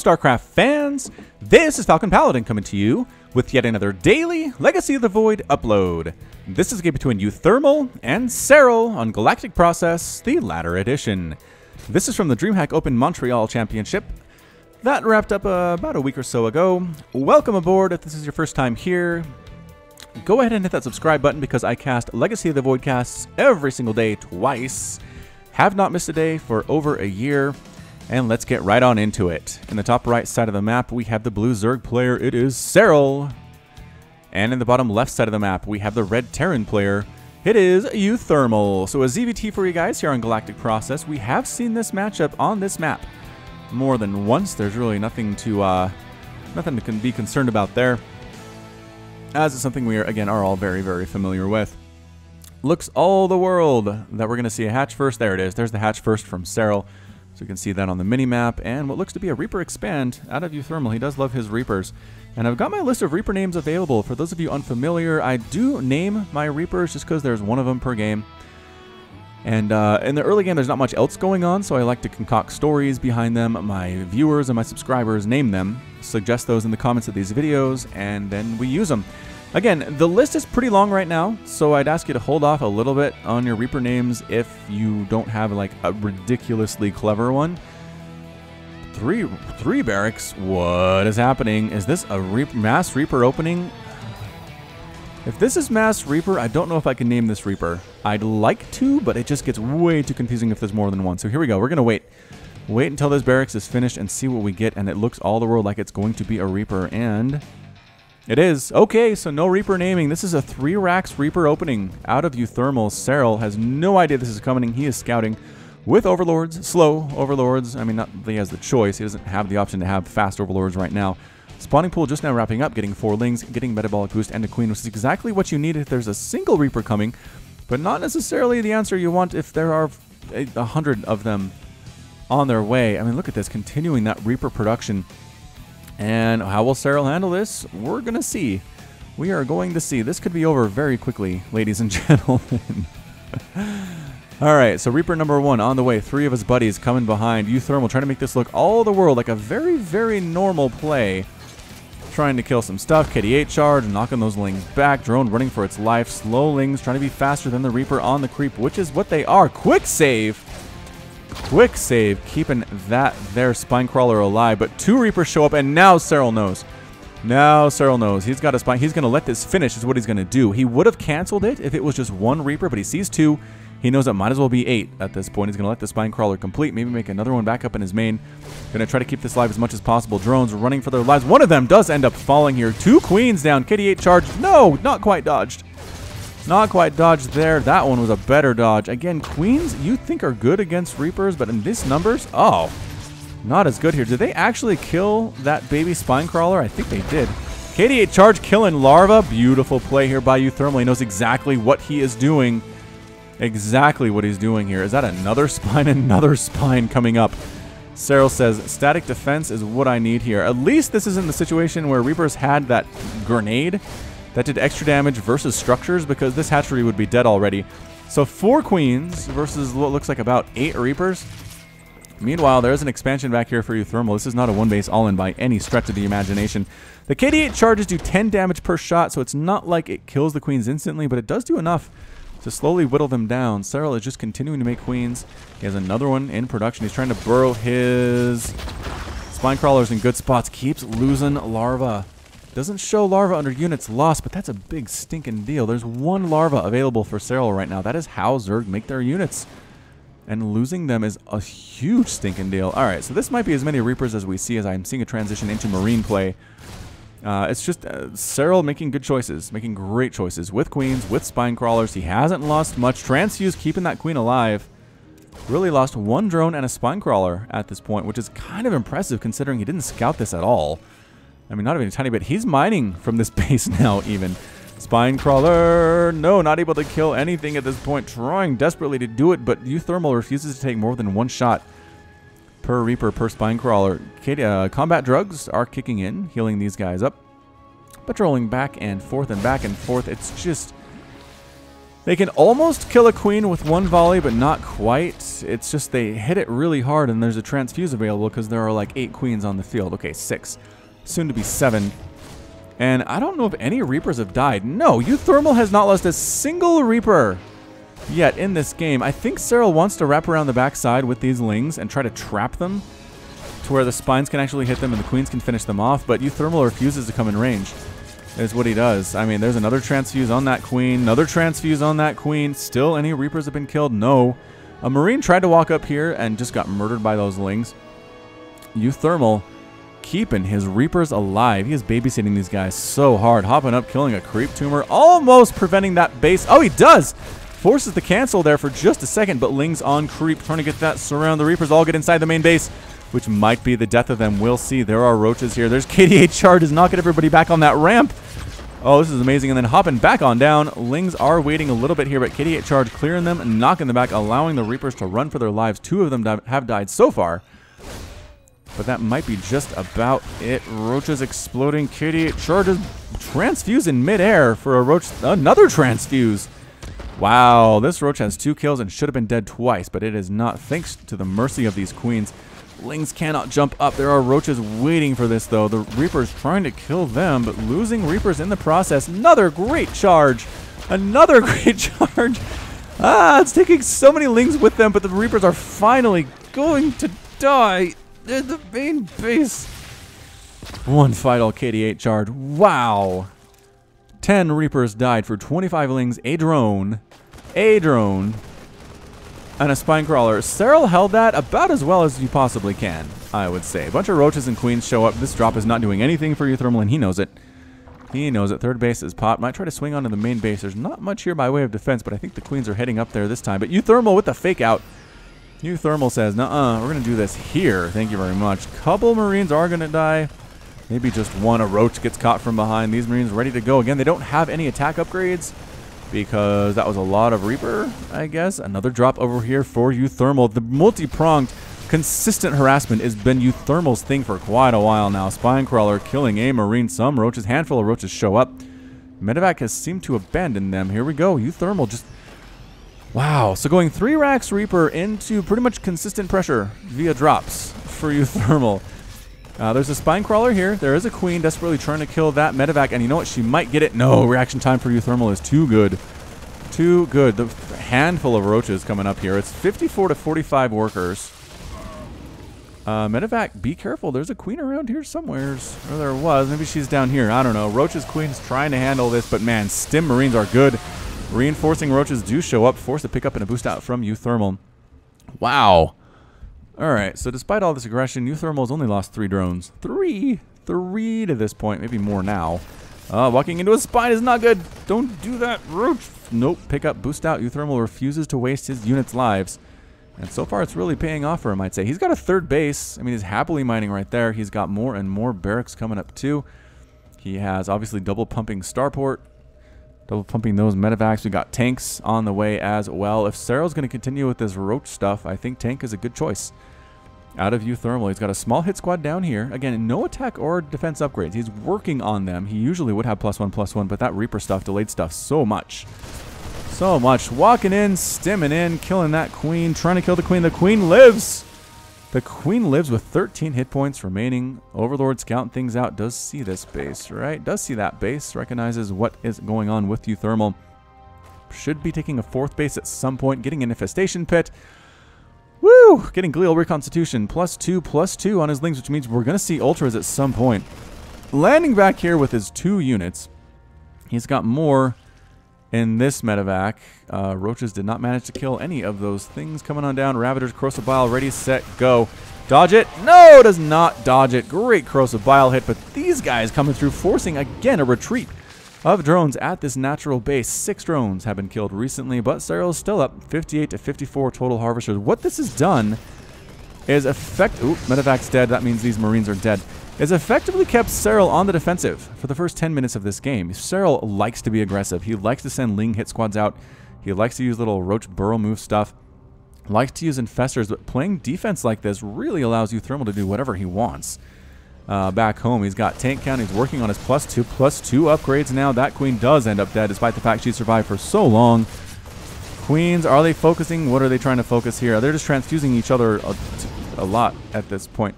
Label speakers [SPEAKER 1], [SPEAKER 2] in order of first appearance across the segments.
[SPEAKER 1] StarCraft fans, this is Falcon Paladin coming to you with yet another daily Legacy of the Void upload. This is a game between uThermal and Serral on Galactic Process, the latter edition. This is from the Dreamhack Open Montreal Championship. That wrapped up about a week or so ago. Welcome aboard if this is your first time here. Go ahead and hit that subscribe button because I cast Legacy of the Void casts every single day twice. Have not missed a day for over a year. And let's get right on into it. In the top right side of the map, we have the blue Zerg player. It is Serral. And in the bottom left side of the map, we have the red Terran player. It is uThermal. So a ZVT for you guys here on Galactic Process. We have seen this matchup on this map more than once. There's really nothing to be concerned about there, as it's something we are all very, very familiar with. Looks all the world that we're going to see a hatch first. There it is. There's the hatch first from Serral. So you can see that on the mini-map, and what looks to be a Reaper expand out of uThermal. He does love his Reapers. And I've got my list of Reaper names available. For those of you unfamiliar, I do name my Reapers just because there's one of them per game. And in the early game, there's not much else going on, so I like to concoct stories behind them. My viewers and my subscribers name them, suggest those in the comments of these videos, and then we use them. Again, the list is pretty long right now, so I'd ask you to hold off a little bit on your Reaper names if you don't have like a ridiculously clever one. Three barracks? What is happening? Is this a mass Reaper opening? If this is mass Reaper, I don't know if I can name this Reaper. I'd like to, but it just gets way too confusing if there's more than one. So here we go. We're going to wait. Wait until this barracks is finished and see what we get, and it looks all the world like it's going to be a Reaper, and it is. Okay, so no Reaper naming. This is a 3 racks Reaper opening out of uThermal. Serral has no idea this is coming. He is scouting with Overlords, slow Overlords. I mean, not that he has the choice. He doesn't have the option to have fast Overlords right now. Spawning pool just now wrapping up, getting 4 Lings, getting Metabolic Boost and a Queen, which is exactly what you need if there's a single Reaper coming, but not necessarily the answer you want if there are 100 of them on their way. I mean, look at this, continuing that Reaper production. And how will Serral handle this? We're going to see. We are going to see. This could be over very quickly, ladies and gentlemen. Alright, so Reaper number 1 on the way. 3 of his buddies coming behind. uThermal trying to make this look all the world like a very, very normal play. Trying to kill some stuff. KD8 charge, knocking those Lings back. Drone running for its life. Slow Lings trying to be faster than the Reaper on the creep, which is what they are. Quick save. Quick save, keeping that there Spinecrawler alive, but 2 Reapers show up, and now Serral knows. Now Serral knows. He's got a Spine. He's going to let this finish is what he's going to do. He would have canceled it if it was just 1 Reaper, but he sees 2. He knows it might as well be 8 at this point. He's going to let the Spinecrawler complete, maybe make another one back up in his main. Going to try to keep this alive as much as possible. Drones running for their lives. One of them does end up falling here. 2 Queens down. KD8 charge. No, not quite dodged. Not quite dodged there. That one was a better dodge. Again, Queens you think are good against Reapers, but in these numbers, oh, not as good here. Did they actually kill that baby Spinecrawler? I think they did. KD8 charge killing Larva. Beautiful play here by uThermal. He knows exactly what he is doing. Exactly what he's doing here. Is that another spine? Another spine coming up. Serral says, static defense is what I need here. At least this isn't the situation where Reapers had that grenade that did extra damage versus structures, because this hatchery would be dead already. So 4 Queens versus what looks like about 8 Reapers. Meanwhile, there's an expansion back here for uThermal. This is not a 1-base all-in by any stretch of the imagination. The KD8 charges do 10 damage per shot, so it's not like it kills the Queens instantly, but it does do enough to slowly whittle them down. Serral is just continuing to make Queens. He has another one in production. He's trying to burrow his Spinecrawlers in good spots. Keeps losing Larva. Doesn't show Larva under units lost, but that's a big stinking deal. There's 1 Larva available for Serral right now. That is how Zerg make their units. And losing them is a huge stinking deal. Alright, so this might be as many Reapers as we see, as I'm seeing a transition into Marine play. It's just Serral making good choices, making great choices with Queens, with Spinecrawlers. He hasn't lost much. Transfuse keeping that Queen alive. Really lost 1 drone and a Spinecrawler at this point, which is kind of impressive considering he didn't scout this at all. I mean, not even a tiny bit. He's mining from this base now, even. Spinecrawler, no, not able to kill anything at this point. Trying desperately to do it, but uThermal refuses to take more than 1 shot per Reaper, per Spinecrawler. Combat drugs are kicking in, healing these guys up. Patrolling back and forth and back and forth. It's just... they can almost kill a Queen with 1 volley, but not quite. It's just they hit it really hard, and there's a transfuse available because there are like 8 queens on the field. Okay, 6. Soon to be 7. And I don't know if any Reapers have died. No, uThermal has not lost a single Reaper yet in this game. I think Serral wants to wrap around the backside with these Lings and try to trap them to where the Spines can actually hit them and the Queens can finish them off, but uThermal refuses to come in range, is what he does. I mean, there's another transfuse on that Queen, another transfuse on that Queen. Still, any Reapers have been killed? No. A Marine tried to walk up here and just got murdered by those Lings. uThermal keeping his Reapers alive. He is babysitting these guys so hard. Hopping up, killing a creep tumor, almost preventing that base. Oh, he does! Forces the cancel there for just a second, but Ling's on creep, trying to get that surround. The Reapers all get inside the main base, which might be the death of them. We'll see. There are roaches here. There's KDA charges, knocking everybody back on that ramp. Oh, this is amazing. And then hopping back on down. Lings are waiting a little bit here, but KDA charge clearing them, knocking them back, allowing the Reapers to run for their lives. 2 of them have died so far. But that might be just about it. Roaches exploding. KDA charges. Transfuse in midair for a roach. Another transfuse. Wow, this roach has 2 kills and should have been dead twice, but it is not, thanks to the mercy of these Queens. Lings cannot jump up. There are roaches waiting for this, though. The Reapers trying to kill them, but losing Reapers in the process. Another great charge. Another great charge. It's taking so many Lings with them, but the Reapers are finally going to die in the main base. 1 final KD8 charge. Wow. 10 Reapers died for 25 Lings, a drone, and a Spine Crawler. Serral held that about as well as you possibly can, I would say. A bunch of roaches and Queens show up. This drop is not doing anything for uThermal, and he knows it. He knows it. Third base is popped. Might try to swing onto the main base. There's not much here by way of defense, but I think the Queens are heading up there this time. But uThermal with the fake out. uThermal says, nuh-uh, we're going to do this here. Thank you very much. Couple Marines are going to die. Maybe just one. A roach gets caught from behind. These Marines ready to go. Again, they don't have any attack upgrades because that was a lot of Reaper, I guess. Another drop over here for uThermal. The multi-pronged, consistent harassment has been uThermal's thing for quite a while now. Spine Crawler killing a Marine. Some roaches, handful of roaches show up. Medevac has seemed to abandon them. Here we go. uThermal just... Wow. So going 3 racks Reaper into pretty much consistent pressure via drops for uThermal. There's a Spine Crawler here. There is a Queen desperately trying to kill that Medevac, and you know what? She might get it. No, reaction time for uThermal is too good. Too good. The handful of roaches coming up here. It's 54 to 45 workers. Medevac, be careful. There's a Queen around here somewhere. Or there was. Maybe she's down here. I don't know. Roaches, Queens trying to handle this, but man, Stim Marines are good. Reinforcing roaches do show up. Force a pickup and a boost out from uThermal. Wow. Alright, so despite all this aggression, uThermal's only lost 3 drones. 3 to this point, maybe more now. Walking into a spine is not good. Don't do that, roach. Nope, pick up, boost out. uThermal refuses to waste his units' lives. And so far, it's really paying off for him, I'd say. He's got a 3rd base. I mean, he's happily mining right there. He's got more and more barracks coming up, too. He has, obviously, double pumping Starport. Double pumping those Medevacs. We got tanks on the way as well. If Serral's going to continue with this roach stuff, I think tank is a good choice. Out of uThermal, he's got a small hit squad down here. Again, no attack or defense upgrades. He's working on them. He usually would have +1/+1, but that Reaper stuff delayed stuff so much. So much. Walking in, stimming in, killing that Queen, trying to kill the Queen. The Queen lives! The Queen lives with 13 hit points remaining. Overlord scouting things out. Does see this base, right? Does see that base. Recognizes what is going on with uThermal. Should be taking a 4th base at some point. Getting an infestation pit. Woo! Getting glial reconstitution. +2/+2 on his Lings, which means we're going to see ultras at some point. Landing back here with his 2 units. He's got more in this Medevac. Roaches did not manage to kill any of those things. Coming on down. Ravagers, Corrosive Bile, ready, set, go. Dodge it. No, does not dodge it. Great Corrosive Bile hit, but these guys coming through, forcing again a retreat of drones at this natural base. 6 drones have been killed recently, but Serral's still up. 58 to 54 total harvesters. What this has done is Medevac's dead. That means these Marines are dead. Is effectively kept Serral on the defensive for the first 10 minutes of this game. Serral likes to be aggressive. He likes to send Ling hit squads out. He likes to use little roach burrow move stuff. Likes to use infestors, but playing defense like this really allows uThermal to do whatever he wants. Back home, he's got tank count. He's working on his +2/+2 upgrades now. That Queen does end up dead, despite the fact she survived for so long. Queens, are they focusing? What are they trying to focus here? They're just transfusing each other a lot at this point.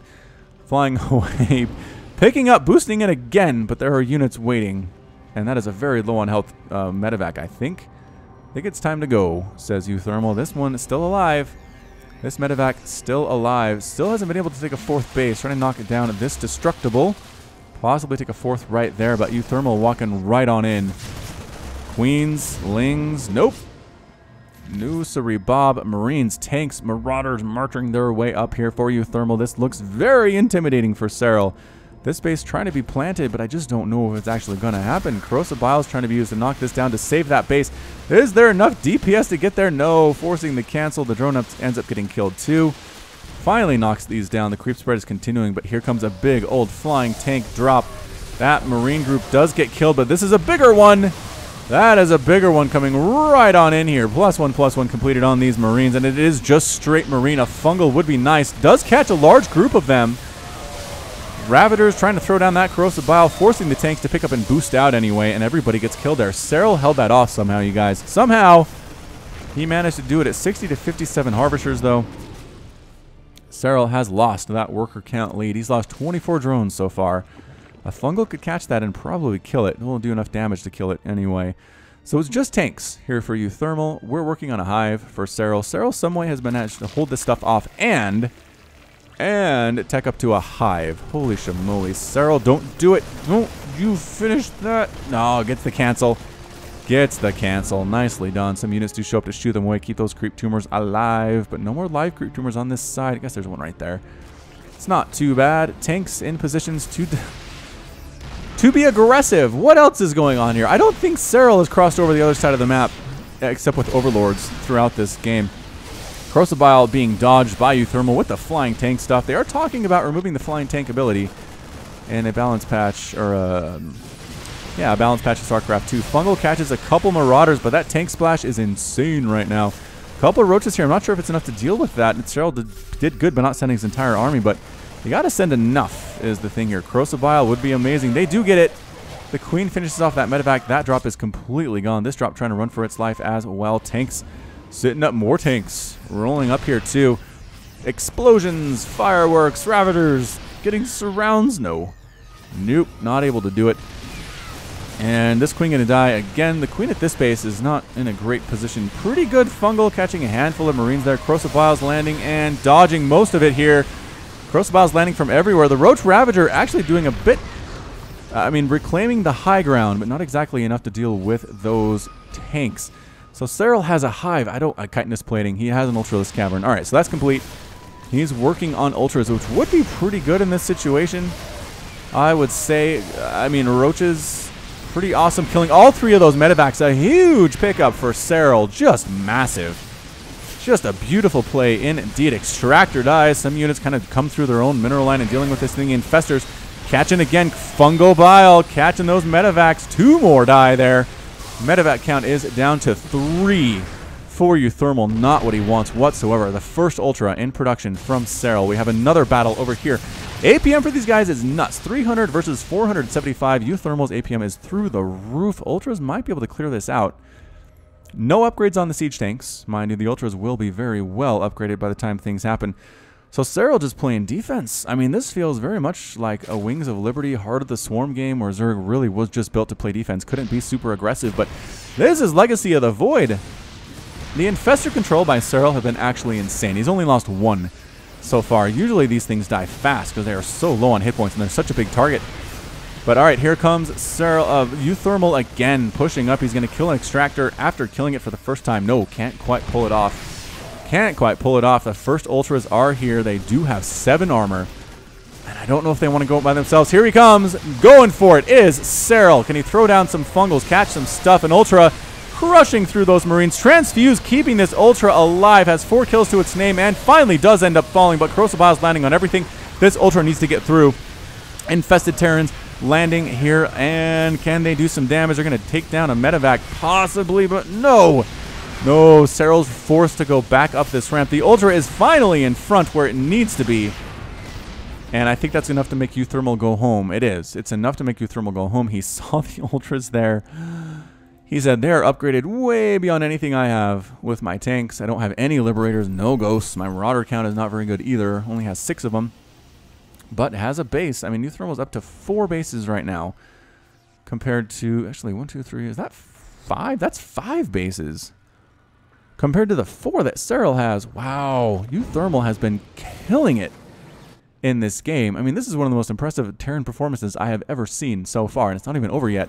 [SPEAKER 1] Flying away. Picking up, boosting it again, but there are units waiting. And that is a very low on health medevac, I think. I think it's time to go, says uThermal. This one is still alive. This medevac still alive. Still hasn't been able to take a fourth base. Trying to knock it down at this destructible. Possibly take a fourth right there, but uThermal walking right on in. Queens, Lings, nope. Nusari Bob, Marines, tanks, Marauders marching their way up here for uThermal. This looks very intimidating for Serral. This base trying to be planted, but I just don't know if it's actually going to happen. Corrosive Bile is trying to be used to knock this down to save that base. Is there enough DPS to get there? No. Forcing the cancel. The drone ends up getting killed too. Finally knocks these down. The creep spread is continuing, but here comes a big old flying tank drop. That Marine group does get killed, but this is a bigger one. That is a bigger one coming right on in here. +1/+1 completed on these Marines, and it is just straight Marine. A fungal would be nice. Does catch a large group of them. Ravagers trying to throw down that Corrosive Bile, forcing the tanks to pick up and boost out anyway, and everybody gets killed there. Serral held that off somehow, you guys. Somehow, he managed to do it at 60 to 57 Harvesters, though. Serral has lost that worker count lead. He's lost 24 drones so far. A fungal could catch that and probably kill it. It won't do enough damage to kill it anyway. So it's just tanks here for uThermal. We're working on a hive for Serral. Serral some way has managed to hold this stuff off and tech up to a hive. Holy shamoly. Serral, don't do it. Don't you finish that. No, gets the cancel. Gets the cancel. Nicely done. Some units do show up to shoot them away. Keep those creep tumors alive. But no more live creep tumors on this side. I guess there's one right there. It's not too bad. Tanks in positions to be aggressive. What else is going on here? I don't think Serral has crossed over the other side of the map, except with overlords throughout this game. Corrosive Bile being dodged by uThermal with the flying tank stuff. They are talking about removing the flying tank ability in a balance patch, or a balance patch of StarCraft 2. Fungal catches a couple Marauders, but that tank splash is insane right now. A couple of roaches here. I'm not sure if it's enough to deal with that. Serral did good by not sending his entire army, but you got to send enough is the thing here. Corrosive Bile would be amazing. They do get it. The Queen finishes off that medevac. That drop is completely gone. This drop trying to run for its life as well. Tanks sitting up. More tanks rolling up here too. Explosions, fireworks, Ravagers getting surrounds. No. Nope. Not able to do it. And this Queen going to die again. The Queen at this base is not in a great position. Pretty good fungal catching a handful of Marines there. Corrosive Bile's landing and dodging most of it here. Corrosive Bile's landing from everywhere. The Roach Ravager actually doing a bit, reclaiming the high ground, but not exactly enough to deal with those tanks. So Serral has a hive. Chitinous plating. He has an Ultralisk Cavern. All right, so that's complete. He's working on Ultras, which would be pretty good in this situation. I would say, Roaches, pretty awesome. Killing all three of those medevacs. A huge pickup for Serral. Just massive. Just a beautiful play indeed. Extractor dies. Some units kind of come through their own mineral line and dealing with this thing. Infestors catching again. Fungal Bile catching those medevacs. 2 more die there. Medevac count is down to 3 for uThermal. Not what he wants whatsoever. The first Ultra in production from Serral. We have another battle over here. APM for these guys is nuts. 300 versus 475. uThermal's APM is through the roof. Ultras might be able to clear this out. No upgrades on the siege tanks. Mind you, the Ultras will be very well upgraded by the time things happen. So Serral just playing defense. This feels very much like a Wings of Liberty, Heart of the Swarm game where Zerg really was just built to play defense. Couldn't be super aggressive, but this is Legacy of the Void. The Infestor control by Serral have been actually insane. He's only lost 1 so far. Usually these things die fast because they are so low on hit points and they're such a big target. But all right, here comes Serral, uThermal again, pushing up. He's going to kill an Extractor after killing it for the first time. No, can't quite pull it off. Can't quite pull it off. The first Ultras are here. They do have 7 armor. And I don't know if they want to go by themselves. Here he comes. Going for it is Serral. Can he throw down some fungals, catch some stuff? An Ultra crushing through those Marines. Transfuse keeping this Ultra alive. Has 4 kills to its name and finally does end up falling. But Corrosive Bile is landing on everything. This Ultra needs to get through. Infested Terrans landing here, and can they do some damage? They're going to take down a medevac, possibly, but no. No, Serral's forced to go back up this ramp. The Ultra is finally in front where it needs to be, and I think that's enough to make uThermal go home. It is. It's enough to make uThermal go home. He saw the Ultras there. He said they're upgraded way beyond anything I have with my tanks. I don't have any Liberators, no Ghosts. My Marauder count is not very good either. Only has 6 of them. But has a base. I mean, uThermal's up to 4 bases right now. Compared to, actually, 1, 2, 3, is that 5? That's 5 bases. Compared to the 4 that Serral has. Wow, uThermal has been killing it in this game. I mean, this is one of the most impressive Terran performances I have ever seen so far, and it's not even over yet.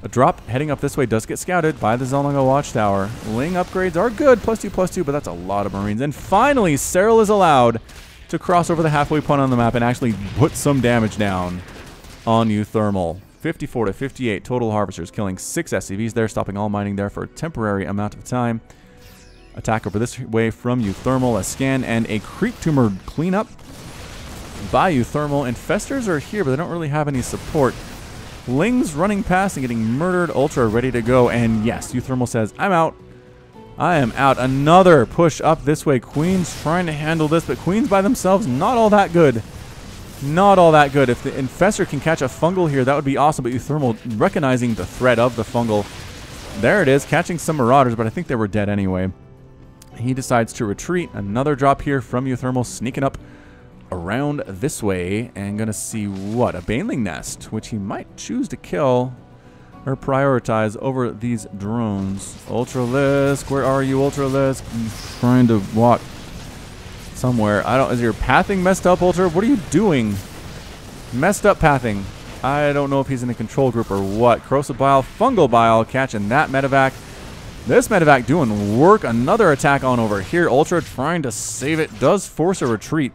[SPEAKER 1] A drop heading up this way does get scouted by the Zelnanga Watchtower. Ling upgrades are good, +2/+2, but that's a lot of Marines. And finally, Serral is allowed to cross over the halfway point on the map and actually put some damage down on uThermal. 54-58 total harvesters, killing 6 SCVs there, stopping all mining there for a temporary amount of time. Attack over this way from uThermal, a scan and a creep tumor cleanup by uThermal. Infestors are here, but they don't really have any support. Ling's running past and getting murdered. Ultra ready to go. And yes, uThermal says, I'm out. I am out. Another push up this way. Queens trying to handle this, but Queens by themselves, not all that good. Not all that good. If the Infestor can catch a fungal here, that would be awesome. But uThermal recognizing the threat of the fungal. There it is, catching some Marauders, but I think they were dead anyway. He decides to retreat. Another drop here from uThermal, sneaking up around this way, and gonna see what, a Baneling nest, which he might choose to kill or prioritize over these drones. Ultralisk, where are you, Ultralisk? I'm trying to walk somewhere. I don't, is your pathing messed up, Ultra? What are you doing? Messed up pathing. I don't know if he's in a control group or what. Corrosive Bile, Fungal Bile, catching that medevac. This medevac doing work. Another attack on over here. Ultra trying to save it, does force a retreat,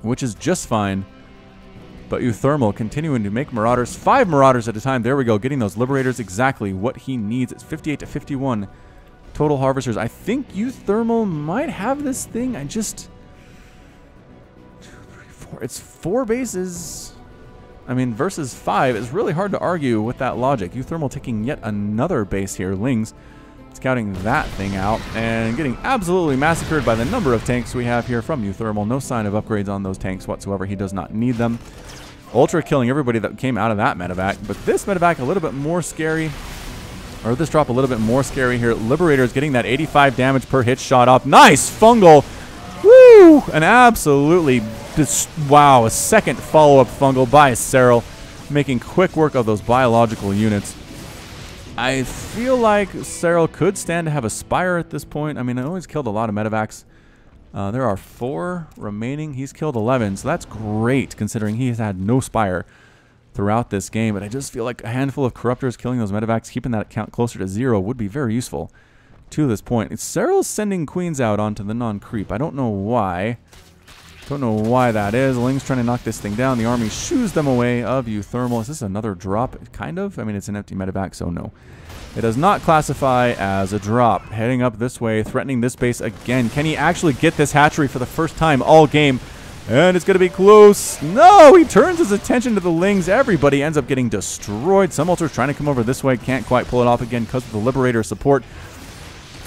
[SPEAKER 1] which is just fine. But uThermal continuing to make Marauders. 5 Marauders at a time. There we go. Getting those Liberators exactly what he needs. It's 58-51 total harvesters. I think uThermal might have this thing. I just... 2, 3, 4. It's 4 bases. I mean, versus 5. It's really hard to argue with that logic. uThermal taking yet another base here. Lings scouting that thing out and getting absolutely massacred by the number of tanks we have here from uThermal. No sign of upgrades on those tanks whatsoever. He does not need them. Ultra killing everybody that came out of that medevac. But this medevac a little bit more scary. Or this drop a little bit more scary here. Liberators getting that 85 damage per hit shot up. Nice fungal. Woo! An absolutely, wow, a second follow-up fungal by Serral. Making quick work of those biological units. I feel like Serral could stand to have a Spire at this point. I mean, I know he's killed a lot of medevacs. There are 4 remaining. He's killed 11, so that's great considering he has had no Spire throughout this game. But I just feel like a handful of Corruptors killing those medevacs, keeping that count closer to 0 would be very useful to this point. Serral's sending Queens out onto the non-creep. I don't know why. Don't know why that is. Ling's trying to knock this thing down. The army shoos them away of uThermal. Is this another drop? Kind of. I mean, it's an empty medevac, so no. It does not classify as a drop. Heading up this way, threatening this base again. Can he actually get this hatchery for the first time all game? And it's going to be close. No, he turns his attention to the Lings. Everybody ends up getting destroyed. Some Ultras trying to come over this way. Can't quite pull it off again because of the Liberator support.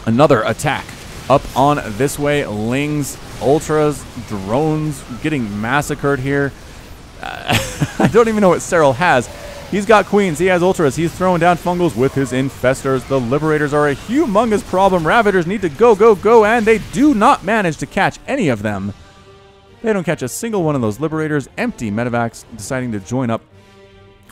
[SPEAKER 1] Another attack up on this way. Lings, Ultras, drones getting massacred here. I don't even know what Serral has. He's got Queens. He has Ultras. He's throwing down Fungals with his Infestors. The Liberators are a humongous problem. Ravagers need to go, go, go, and they do not manage to catch any of them. They don't catch a single one of those Liberators. Empty medevacs deciding to join up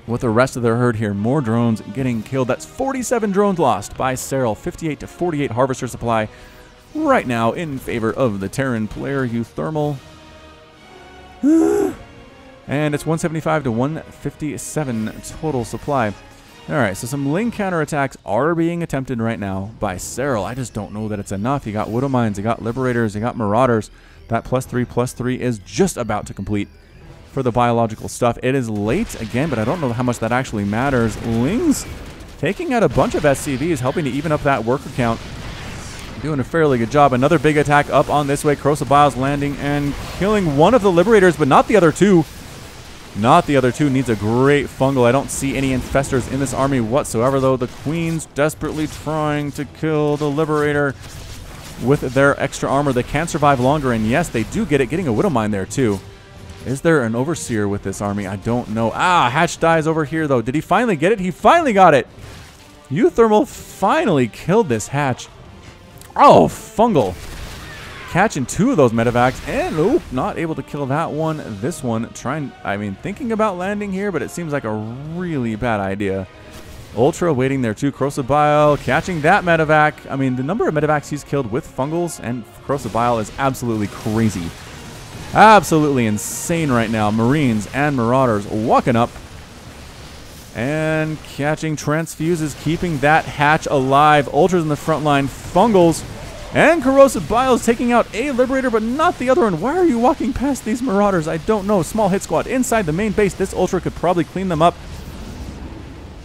[SPEAKER 1] with the rest of their herd here. More drones getting killed. That's 47 drones lost by Serral. 58-48 harvester supply right now in favor of the Terran player uThermal. And it's 175-157 total supply. Alright, so some Ling counterattacks are being attempted right now by Serral. I just don't know that it's enough. You got Widow Mines, you got Liberators, you got Marauders. That +3/+3 is just about to complete for the biological stuff. It is late again, but I don't know how much that actually matters. Lings taking out a bunch of SCVs, helping to even up that worker count. Doing a fairly good job. Another big attack up on this way. Corrosive Biles landing and killing one of the Liberators, but not the other 2. Not the other 2. Needs a great fungal. I don't see any Infestors in this army whatsoever, though. The Queens desperately trying to kill the Liberator with their extra armor. They can survive longer, and yes, they do get it. Getting a Widow Mine there, too. Is there an Overseer with this army? I don't know. Ah, Hatch dies over here, though. Did he finally get it? He finally got it! uThermal finally killed this hatch. Oh, fungal. Catching 2 of those medevacs, and oop, not able to kill that one. This one, thinking about landing here, but it seems like a really bad idea. Ultra waiting there too. Corrosive Bile catching that medevac. I mean, the number of medevacs he's killed with fungals and Corrosive Bile is absolutely crazy. Absolutely insane right now. Marines and Marauders walking up. And catching Transfuses, keeping that hatch alive. Ultras in the front line. Fungals and Corrosive Bile is taking out a Liberator, but not the other one. Why are you walking past these Marauders? I don't know. Small hit squad inside the main base. This Ultra could probably clean them up.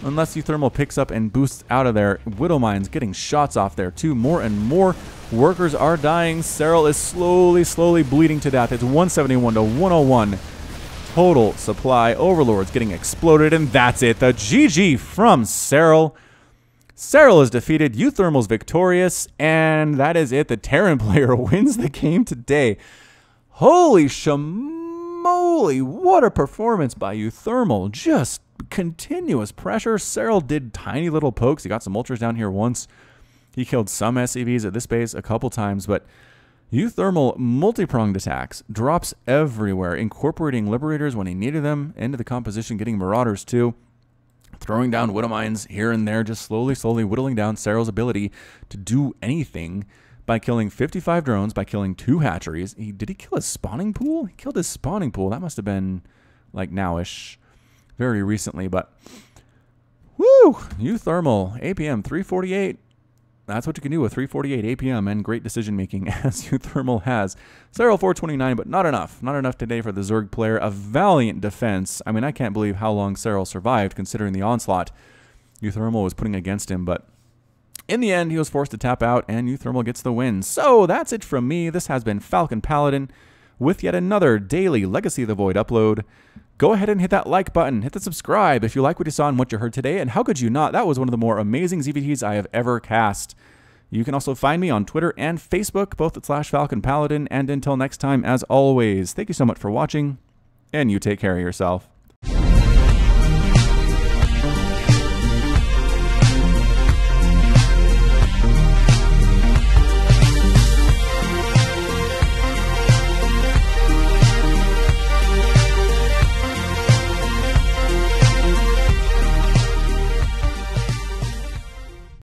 [SPEAKER 1] Unless uThermal picks up and boosts out of there. Widowmine's getting shots off there too. More and more workers are dying. Serral is slowly bleeding to death. It's 171 to 101. Total supply. Overlord's getting exploded, and that's it. The GG from Serral. Serral is defeated. uThermal's victorious, and that is it. The Terran player wins the game today. Holy shamoly. What a performance by uThermal. Just continuous pressure. Serral did tiny little pokes. He got some ultras down here once. He killed some SCVs at this base a couple times, but uThermal multi-pronged attacks, drops everywhere, incorporating Liberators when he needed them into the composition, getting Marauders too, throwing down Widowmines here and there, just slowly whittling down Serral's ability to do anything by killing 55 drones, by killing 2 hatcheries. Did he kill his spawning pool? He killed his spawning pool. That must have been like nowish. Very recently, but woo! uThermal, APM 348. That's what you can do with 348 APM and great decision making as uThermal has. Serral 429, but not enough. Not enough today for the Zerg player. A valiant defense. I mean, I can't believe how long Serral survived considering the onslaught uThermal was putting against him, but in the end, he was forced to tap out, and uThermal gets the win. So that's it from me. This has been Falcon Paladin with yet another daily Legacy of the Void upload. Go ahead and hit that like button, hit the subscribe if you like what you saw and what you heard today, and how could you not? That was one of the more amazing ZVTs I have ever cast. You can also find me on Twitter and Facebook, both at /FalconPaladin, and until next time, as always, thank you so much for watching, and you take care of yourself.